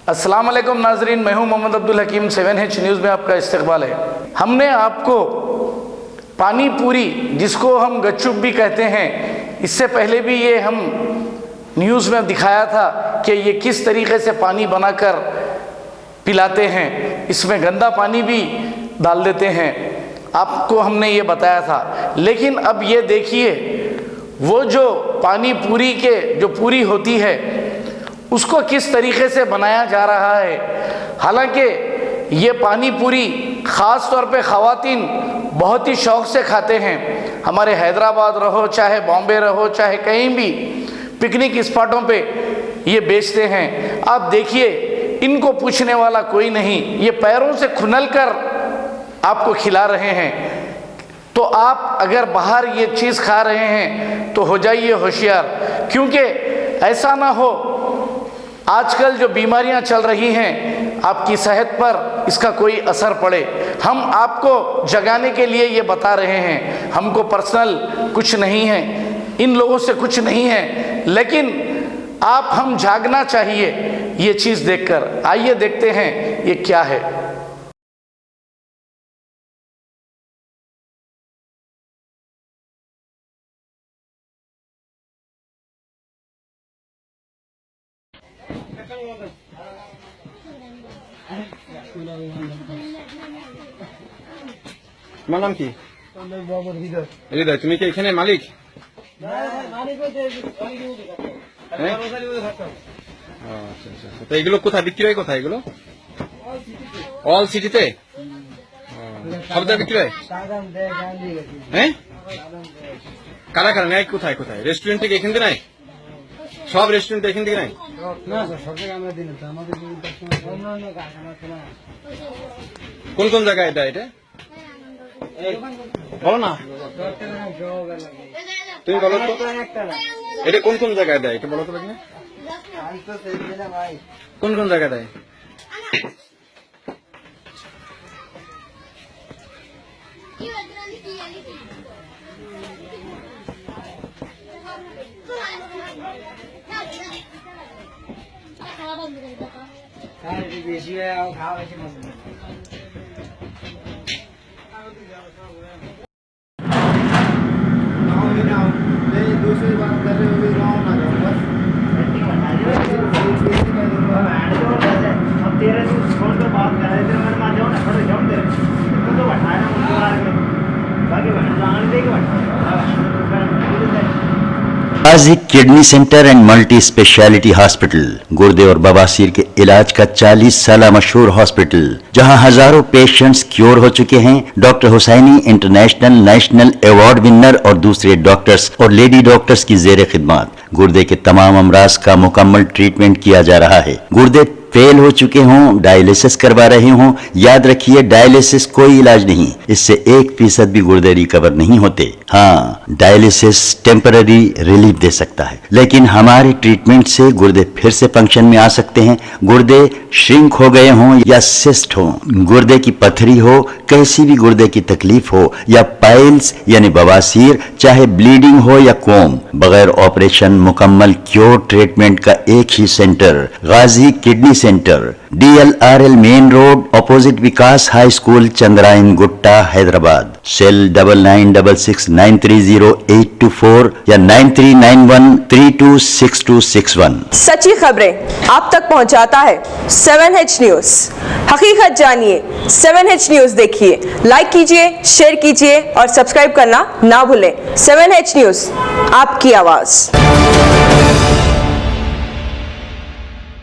अस्सलाम वालेकुम नाजरीन, मैं हूं मोहम्मद अब्दुल हकीम। 7H न्यूज़ में आपका इस्तकबाल है। हमने आपको पानी पूरी, जिसको हम गच्चुप भी कहते हैं, इससे पहले भी ये हम न्यूज़ में दिखाया था कि ये किस तरीके से पानी बनाकर पिलाते हैं। इसमें गंदा पानी भी डाल देते हैं, आपको हमने ये बताया था। लेकिन अब ये देखिए, वो जो पानी पूरी के जो पूरी होती है उसको किस तरीके से बनाया जा रहा है। हालांकि ये पानी पूरी ख़ास तौर पे ख़वातीन बहुत ही शौक़ से खाते हैं। हमारे हैदराबाद रहो, चाहे बॉम्बे रहो, चाहे कहीं भी पिकनिक स्पॉटों पे ये बेचते हैं। आप देखिए, इनको पूछने वाला कोई नहीं, ये पैरों से खुनल कर आपको खिला रहे हैं। तो आप अगर बाहर ये चीज़ खा रहे हैं तो हो जाइए होशियार, क्योंकि ऐसा ना हो आजकल जो बीमारियां चल रही हैं आपकी सेहत पर इसका कोई असर पड़े। हम आपको जगाने के लिए ये बता रहे हैं, हमको पर्सनल कुछ नहीं है, इन लोगों से कुछ नहीं है, लेकिन आप हम जागना चाहिए ये चीज़ देखकर। आइए देखते हैं ये क्या है। তোমার নাম কি? হৃদয়। তুমি কি এখানে মালিক? তো এগুলো কোথায় বিক্রি হয়? কোথায় এগুলো? অল সিটিতে সব জায়গায় বিক্রি হয়? হ্যাঁ, কারা কারা নেয়? কোথায় কোথায়? রেস্টুরেন্ট থেকে এখান থেকে নেয়? সব রেস্টুরেন্ট এখান থেকে নেয়? কোন কোন জায়গায় দেয় এটা বলো না, তুমি বলো তো, এটা কোন কোন জায়গায় দেয় এটা বলো তো। কোন কোন জায়গায় দেয়? বেশি খাওয়া বেশি दूसरी बात कर रहे हो ना जाओ बस अब तेरे से फोन पे बात कर रहे थे, मैंने मान जाओ ना खड़े जाओ तेरे तो बैठाया ना मुझे बाकी बैठ जाने देगा Ghazi kidney centre and multi speciality hospital, गुर्दे और बवासीर के इलाज का 40 साल मशहूर हॉस्पिटल, जहां हजारों पेशेंट्स क्योर हो चुके हैं। Doctor Hussaini international national award winner और दूसरे डॉक्टर्स और लेडी डॉक्टर्स की जेर खिदमत गुर्दे के तमाम अमराज का मुकम्मल ट्रीटमेंट किया जा रहा है। गुर्दे फेल हो चुके हों, डायलिसिस करवा रहे हों, याद रखिए डायलिसिस कोई इलाज नहीं, इससे 1% भी गुर्दे रिकवर नहीं होते। हाँ, डायलिसिस टेम्पररी रिलीफ दे सकता है, लेकिन हमारे ट्रीटमेंट से गुर्दे फिर से फंक्शन में आ सकते हैं। गुर्दे श्रिंक हो गए हों या सिस्ट हो, गुर्दे की पथरी हो, कैसी भी गुर्दे की तकलीफ हो, या पाइल्स यानी बवासीर, चाहे ब्लीडिंग हो या कोम, बगैर ऑपरेशन मुकम्मल क्योर ट्रीटमेंट का एक ही centre, Ghazi kidney centre, DLRL main road, opposite Vikas high school, Chandrayan Gutta, Hyderabad. Cell 9966930824 या 9391326261। सच्ची खबरें आप तक पहुंचाता है 7H न्यूज। हकीकत जानिए, 7H न्यूज देखिए, लाइक कीजिए, शेयर कीजिए और सब्सक्राइब करना ना भूलें। 7H न्यूज, आपकी आवाज।